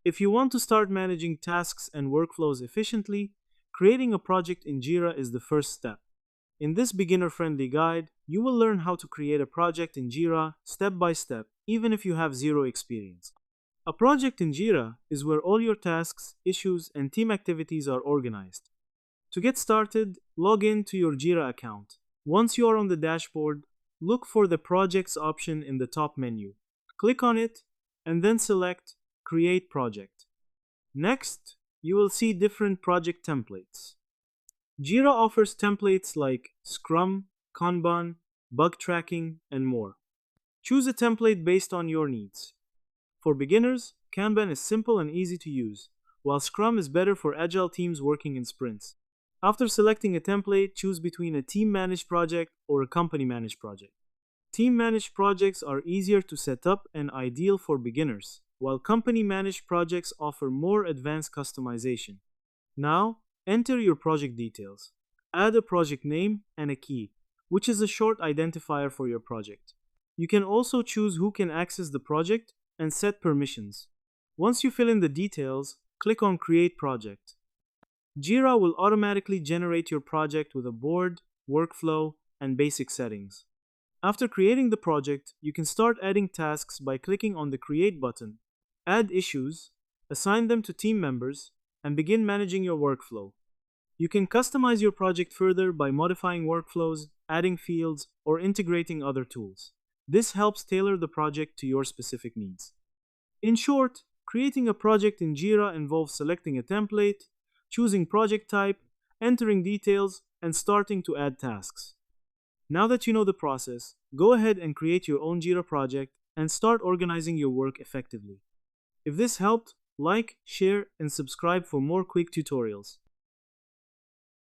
If you want to start managing tasks and workflows efficiently, creating a project in Jira is the first step. In this beginner-friendly guide, you will learn how to create a project in Jira step by step, even if you have zero experience. A project in Jira is where all your tasks, issues, and team activities are organized. To get started, log in to your Jira account. Once you are on the dashboard, look for the Projects option in the top menu. Click on it, and then select Create Project. Next, you will see different project templates. Jira offers templates like Scrum, Kanban, bug tracking, and more. Choose a template based on your needs. For beginners, Kanban is simple and easy to use, while Scrum is better for agile teams working in sprints. After selecting a template, choose between a team-managed project or a company-managed project. Team-managed projects are easier to set up and ideal for beginners, while company-managed projects offer more advanced customization. Now, enter your project details. Add a project name and a key, which is a short identifier for your project. You can also choose who can access the project and set permissions. Once you fill in the details, click on Create Project. Jira will automatically generate your project with a board, workflow, and basic settings. After creating the project, you can start adding tasks by clicking on the Create button. Add issues, assign them to team members, and begin managing your workflow. You can customize your project further by modifying workflows, adding fields, or integrating other tools. This helps tailor the project to your specific needs. In short, creating a project in Jira involves selecting a template, choosing project type, entering details, and starting to add tasks. Now that you know the process, go ahead and create your own Jira project and start organizing your work effectively. If this helped, like, share, and subscribe for more quick tutorials.